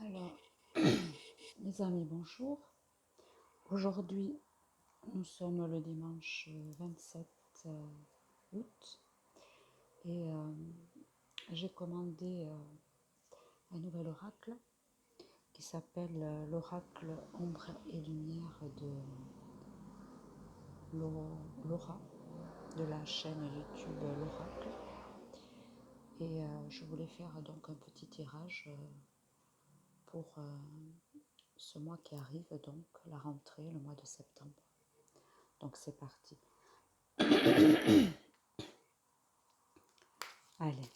Alors, les amis, bonjour. Aujourd'hui, nous sommes le dimanche 27 août et j'ai commandé un nouvel oracle qui s'appelle l'oracle Ombre et Lumière de Laura, de la chaîne YouTube l'oracle. Et je voulais faire donc un petit tirage pour ce mois qui arrive, donc la rentrée, le mois de septembre. Donc c'est parti. Allez.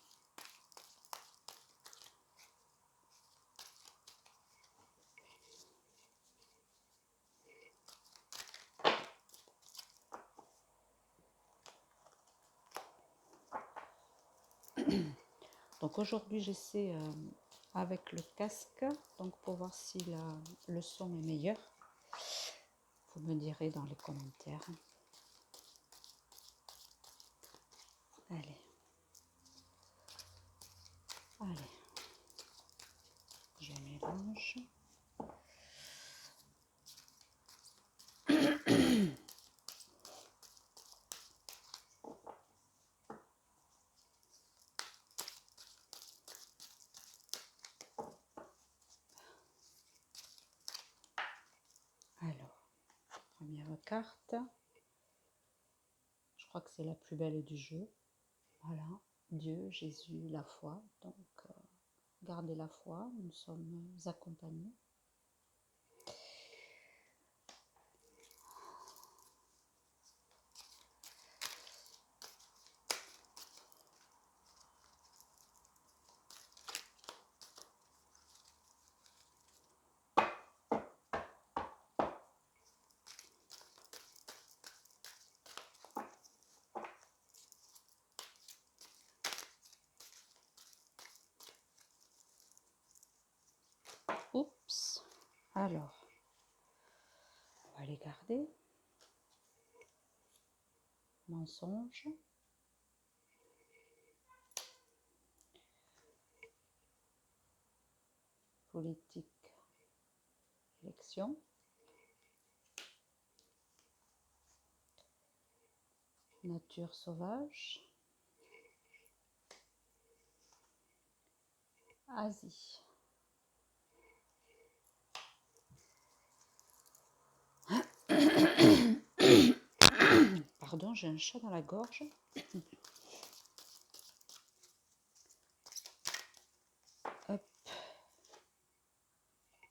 Donc aujourd'hui j'essaie avec le casque, donc pour voir si le son est meilleur. Vous me direz dans les commentaires. Allez. Allez. Je mélange. Alors, première carte. Je crois que c'est la plus belle du jeu. Voilà. Dieu, Jésus, la foi. Donc, gardez la foi, nous sommes accompagnés. Oups. Alors, on va les garder. Mensonge. Politique. Élection. Nature sauvage. Asie. Pardon, j'ai un chat dans la gorge. Hop.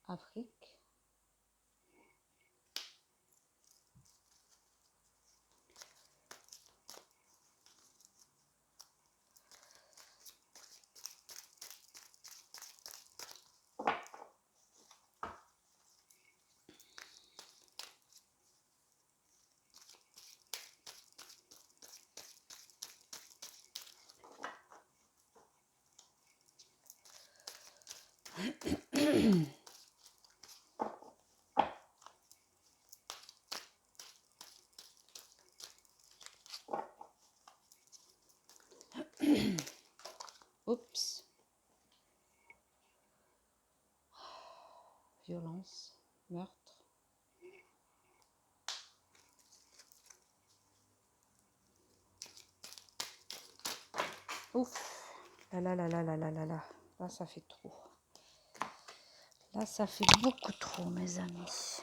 Afrique. Oups. Violence, meurtre. Ouf. Là, là, là, là, là, là, là, là. Là, ça fait trop. Là, ça fait beaucoup trop, mes amis.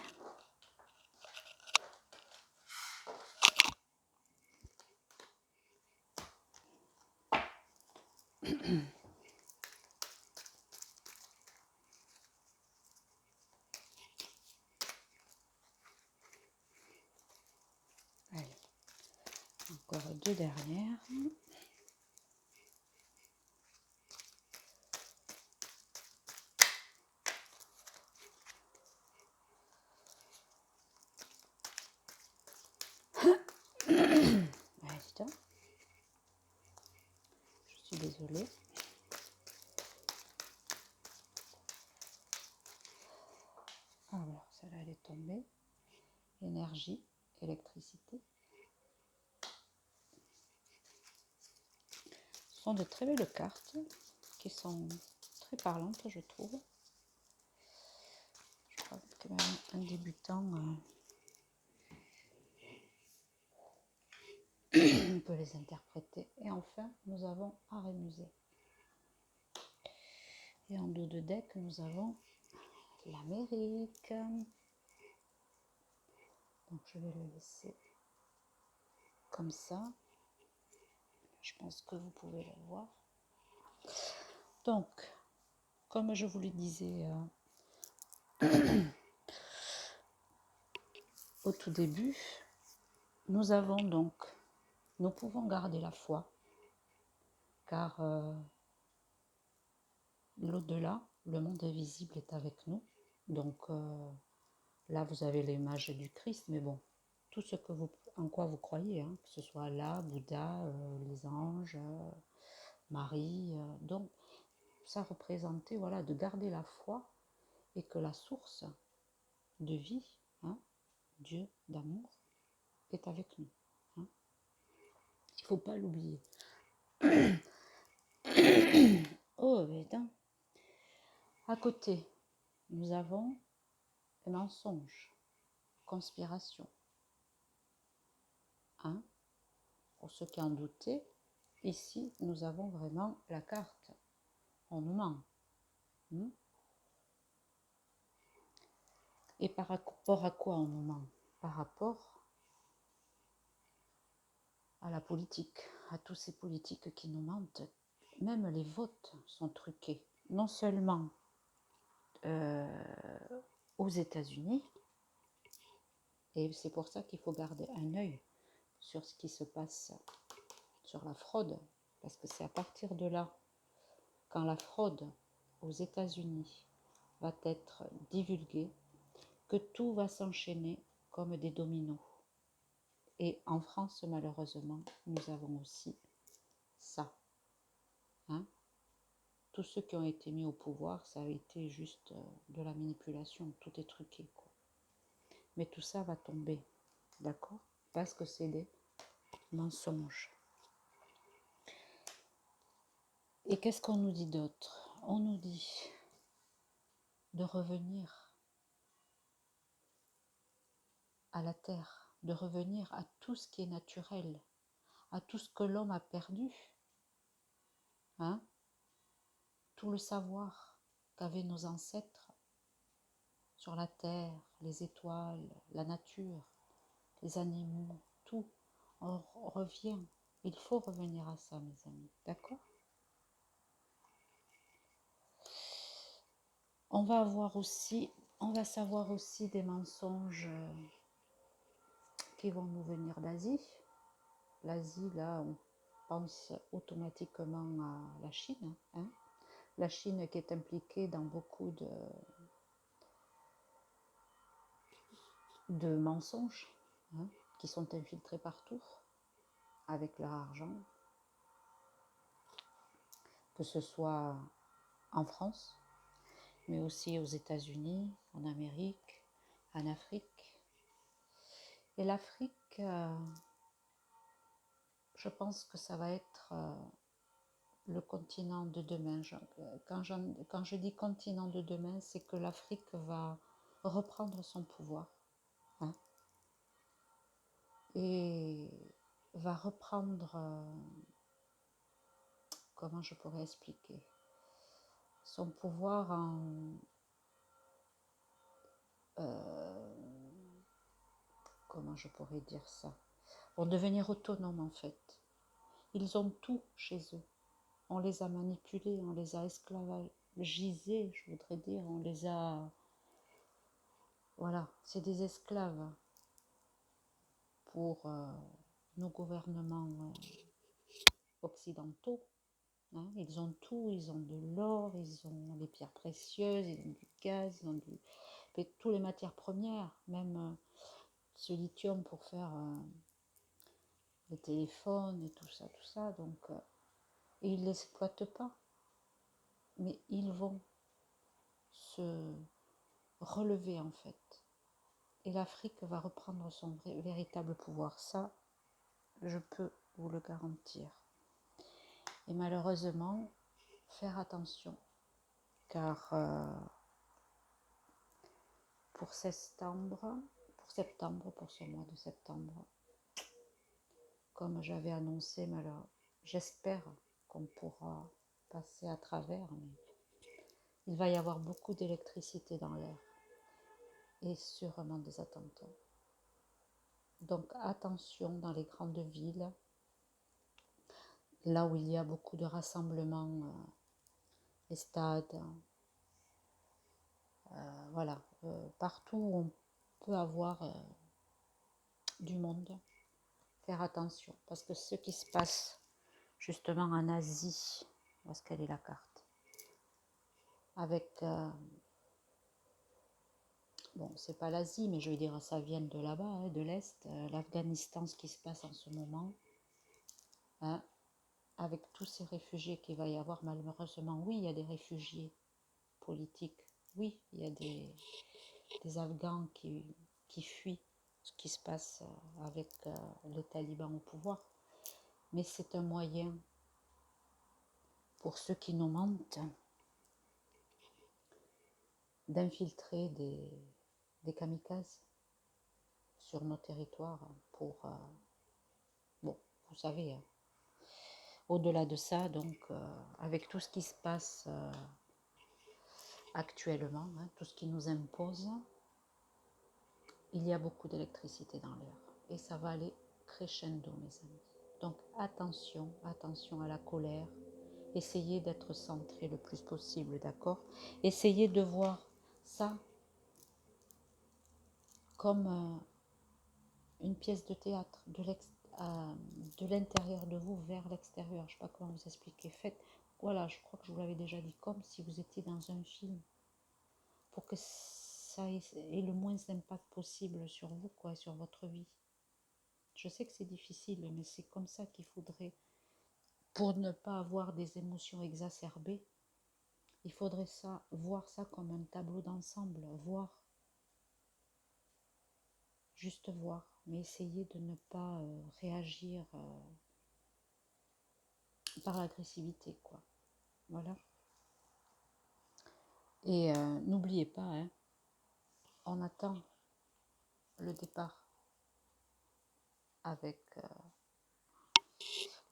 Allez. Encore deux dernières. Allez, putain. Je suis désolée. Alors, celle-là, elle est tombée. Énergie, électricité. Ce sont de très belles cartes qui sont très parlantes, je trouve. que même un débutant peut les interpréter. Et enfin, nous avons Arrêt-Musée. Et en dos de deck, nous avons l'Amérique. Donc je vais le laisser comme ça. Je pense que vous pouvez le voir. Donc, comme je vous le disais au tout début, nous pouvons garder la foi, car l'au-delà, le monde invisible est avec nous. Donc là, vous avez l'image du Christ, mais bon, tout ce que en quoi vous croyez, hein, que ce soit Allah, Bouddha, les anges, Marie, donc ça représentait, voilà, de garder la foi et que la source de vie, hein, Dieu d'amour, est avec nous. Hein. Il ne faut pas l'oublier. Oh, putain. À côté, nous avons un mensonge, conspiration. Hein. Pour ceux qui en doutaient, ici, nous avons vraiment la carte. On nous ment. Hein. Et par rapport à quoi on nous ment? Par rapport à la politique, à tous ces politiques qui nous mentent. Même les votes sont truqués. Non seulement aux États-Unis, et c'est pour ça qu'il faut garder un œil sur ce qui se passe, sur la fraude, parce que c'est à partir de là, quand la fraude aux États-Unis va être divulguée, que tout va s'enchaîner comme des dominos. Et en France, malheureusement, nous avons aussi ça. Hein? Tous ceux qui ont été mis au pouvoir, ça a été juste de la manipulation, tout est truqué, quoi. Mais tout ça va tomber, d'accord? Parce que c'est des mensonges. Et qu'est-ce qu'on nous dit d'autre? On nous dit de revenir à la terre, de revenir à tout ce qui est naturel, à tout ce que l'homme a perdu, hein? Tout le savoir qu'avaient nos ancêtres sur la terre, les étoiles, la nature, les animaux, tout. On revient. Il faut revenir à ça, mes amis. D'accord? On va savoir aussi des mensonges qui vont nous venir d'Asie. L'Asie, là, on pense automatiquement à la Chine. Hein? La Chine qui est impliquée dans beaucoup de mensonges, hein, qui sont infiltrés partout avec leur argent, que ce soit en France, mais aussi aux États-Unis, en Amérique, en Afrique. Et l'Afrique, je pense que ça va être le continent de demain. Quand je dis continent de demain, c'est que l'Afrique va reprendre son pouvoir. Hein, et va reprendre, comment je pourrais expliquer, son pouvoir comment je pourrais dire ça, vont devenir autonomes en fait. Ils ont tout chez eux. On les a manipulés, on les a esclavagisés, je voudrais dire, on les a... Voilà, c'est des esclaves pour nos gouvernements occidentaux. Hein. Ils ont tout, ils ont de l'or, ils ont des pierres précieuses, ils ont du gaz, ils ont tous les matières premières, même ce lithium pour faire les téléphones et tout ça. Donc, et ils ne l'exploitent pas. Mais ils vont se relever en fait. Et l'Afrique va reprendre son véritable pouvoir. Ça, je peux vous le garantir. Et malheureusement, faire attention, car pour pour ce mois de septembre, comme j'avais annoncé, mais alors j'espère qu'on pourra passer à travers, mais il va y avoir beaucoup d'électricité dans l'air et sûrement des attentats. Donc attention dans les grandes villes, là où il y a beaucoup de rassemblements, les stades, voilà, partout où on peut avoir du monde, faire attention. Parce que ce qui se passe justement en Asie, où est-ce qu'elle est la carte? Avec, bon, c'est pas l'Asie, mais je veux dire, ça vient de là-bas, hein, de l'Est, l'Afghanistan, ce qui se passe en ce moment, hein, avec tous ces réfugiés qu'il va y avoir, malheureusement, oui, il y a des réfugiés politiques, oui, il y a des Afghans qui fuient ce qui se passe avec les talibans au pouvoir, mais c'est un moyen pour ceux qui nous mentent d'infiltrer des kamikazes sur nos territoires pour, bon, vous savez, hein, au-delà de ça, donc, avec tout ce qui se passe actuellement, hein, tout ce qui nous impose, il y a beaucoup d'électricité dans l'air. Et ça va aller crescendo, mes amis. Donc attention, attention à la colère. Essayez d'être centré le plus possible, d'accord? Essayez de voir ça comme une pièce de théâtre, de l'intérieur de vous vers l'extérieur. Je ne sais pas comment vous expliquer. Faites, voilà, je crois que je vous l'avais déjà dit, comme si vous étiez dans un film, pour que ça ait le moins d'impact possible sur vous, quoi, sur votre vie. Je sais que c'est difficile, mais c'est comme ça qu'il faudrait, pour ne pas avoir des émotions exacerbées, il faudrait voir ça comme un tableau d'ensemble, juste voir, mais essayer de ne pas réagir par l'agressivité, quoi. Voilà. Et n'oubliez pas, hein, on attend le départ avec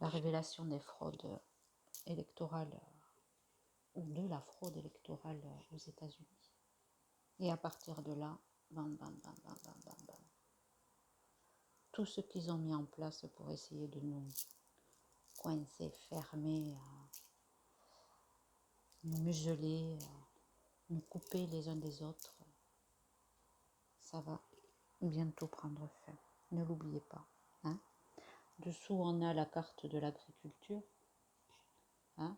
la révélation des fraudes électorales ou de la fraude électorale aux États-Unis. Et à partir de là, bam, bam, bam, bam, bam, bam, bam. Tout ce qu'ils ont mis en place pour essayer de nous coincer, fermer, nous museler, nous couper les uns des autres, ça va bientôt prendre fin. Ne l'oubliez pas. Hein. Dessous, on a la carte de l'agriculture. Hein.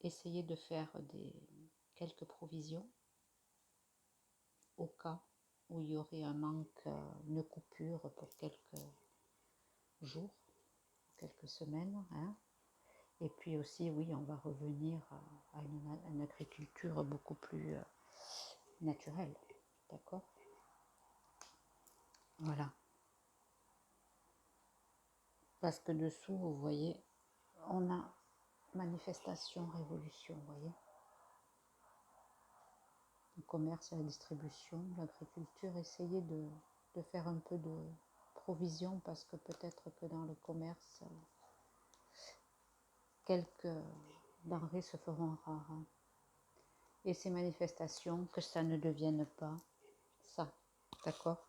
Essayez de faire quelques provisions au cas où il y aurait un manque, une coupure pour quelques jours, quelques semaines. Hein. Et puis aussi, oui, on va revenir à une agriculture beaucoup plus naturelle. D'accord? Voilà. Parce que dessous, vous voyez, on a manifestation, révolution, vous voyez. Le commerce et la distribution, l'agriculture, essayez de faire un peu de provision parce que peut-être que dans le commerce, quelques denrées se feront rares. Hein. Et ces manifestations, que ça ne devienne pas ça. D'accord?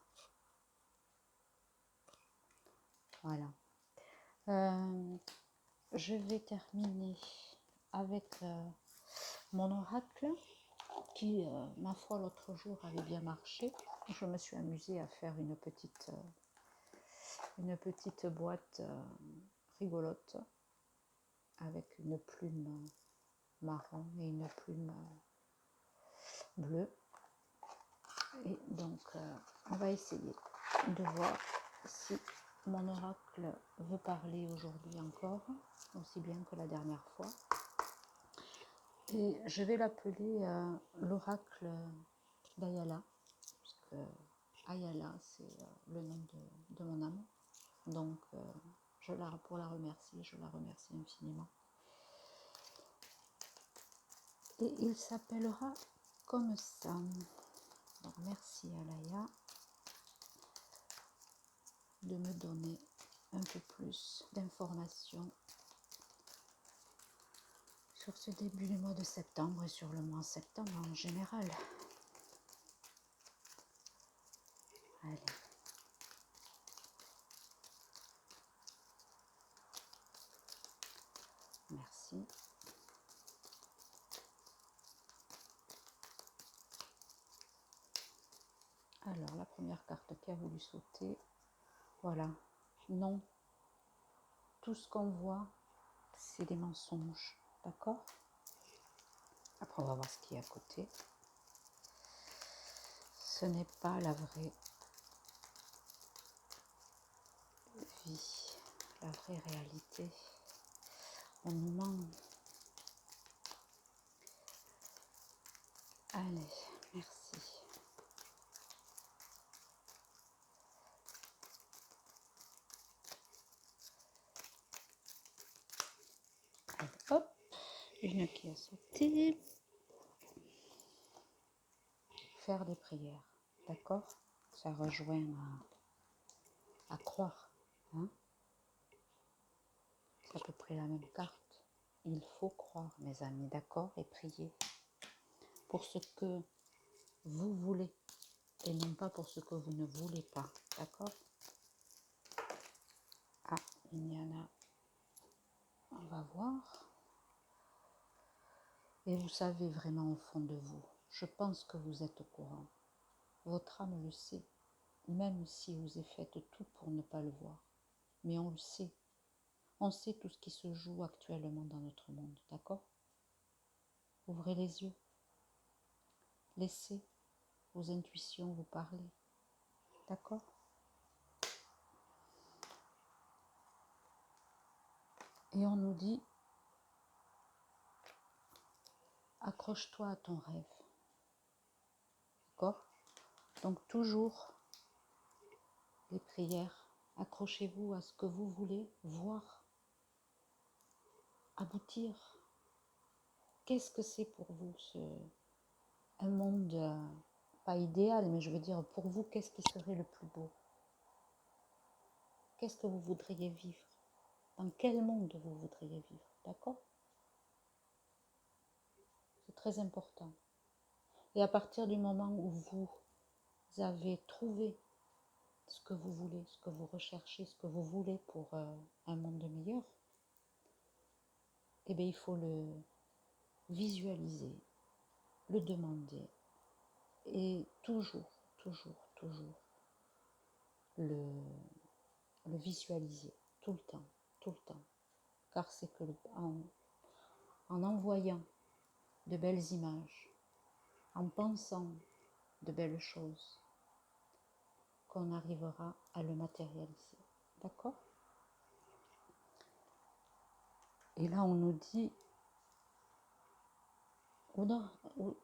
Voilà. Je vais terminer avec mon oracle qui, ma foi, l'autre jour avait bien marché. Je me suis amusée à faire une petite boîte rigolote avec une plume marron et une plume bleue. Et donc, on va essayer de voir si mon oracle veut parler aujourd'hui encore, aussi bien que la dernière fois. Et je vais l'appeler l'oracle d'Ayala, puisque Ayala, c'est le nom de mon âme. Donc, pour la remercier, je la remercie infiniment. Et il s'appellera comme ça. Donc, merci Alaya de me donner un peu plus d'informations sur ce début du mois de septembre et sur le mois de septembre en général. Allez. Merci. Alors, la première carte qui a voulu sauter, voilà. Non, tout ce qu'on voit, c'est des mensonges, d'accord? Après, on va voir ce qu'il y a à côté. Ce n'est pas la vraie vie, la vraie réalité. On nous ment. Allez, merci. Allez, hop, une qui a sauté. Faire des prières, d'accord? Ça rejoint à croire, hein? C'est à peu près la même carte. Il faut croire, mes amis, d'accord? Et prier pour ce que vous voulez et non pas pour ce que vous ne voulez pas, d'accord? Ah, il y en a. On va voir. Et vous savez vraiment au fond de vous, je pense que vous êtes au courant. Votre âme le sait, même si vous avez fait tout pour ne pas le voir. Mais on le sait. On sait tout ce qui se joue actuellement dans notre monde, d'accord? Ouvrez les yeux. Laissez vos intuitions vous parler, d'accord? Et on nous dit, accroche-toi à ton rêve, d'accord? Donc toujours les prières, accrochez-vous à ce que vous voulez voir, aboutir. Qu'est-ce que c'est pour vous un monde, pas idéal, mais je veux dire, pour vous, qu'est-ce qui serait le plus beau? Qu'est-ce que vous voudriez vivre? Dans quel monde vous voudriez vivre, d'accord? C'est très important. Et à partir du moment où vous avez trouvé ce que vous voulez, ce que vous recherchez, ce que vous voulez pour un monde meilleur, eh bien, il faut le visualiser, le demander et toujours, toujours, toujours le visualiser tout le temps, tout le temps. Car c'est que en envoyant de belles images, en pensant de belles choses, qu'on arrivera à le matérialiser. D'accord? Et là, on nous dit, oh non,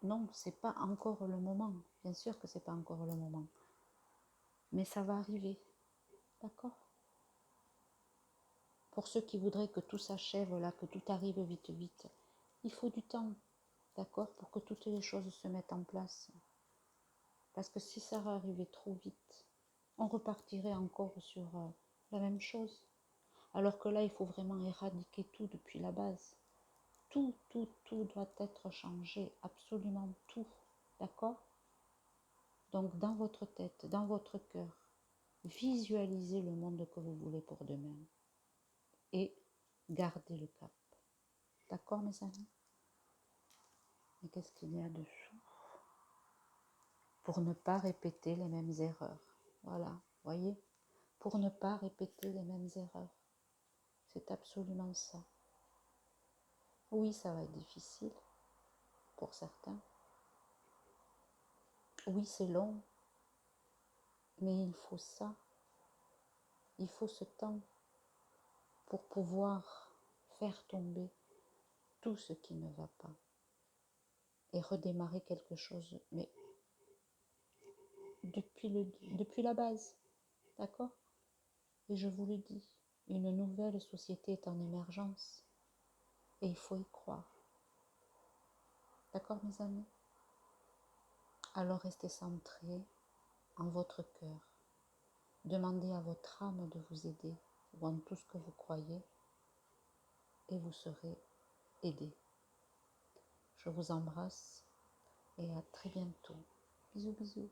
non, c'est pas encore le moment. Bien sûr que c'est pas encore le moment. Mais ça va arriver. D'accord? Pour ceux qui voudraient que tout s'achève là, que tout arrive vite, vite, il faut du temps. D'accord? Pour que toutes les choses se mettent en place. Parce que si ça arrivait trop vite, on repartirait encore sur la même chose. Alors que là, il faut vraiment éradiquer tout depuis la base. Tout, tout, tout doit être changé, absolument tout, d'accord? Donc dans votre tête, dans votre cœur, visualisez le monde que vous voulez pour demain et gardez le cap. D'accord mes amis? Et qu'est-ce qu'il y a dessous? Pour ne pas répéter les mêmes erreurs. Voilà, voyez? Pour ne pas répéter les mêmes erreurs. C'est absolument ça. Oui, ça va être difficile pour certains. Oui, c'est long. Mais il faut ça. Il faut ce temps pour pouvoir faire tomber tout ce qui ne va pas et redémarrer quelque chose, mais depuis la base, d'accord? Et je vous le dis, une nouvelle société est en émergence et il faut y croire. D'accord mes amis? Alors restez centré en votre cœur. Demandez à votre âme de vous aider dans tout ce que vous croyez et vous serez aidé. Je vous embrasse et à très bientôt. Bisous bisous.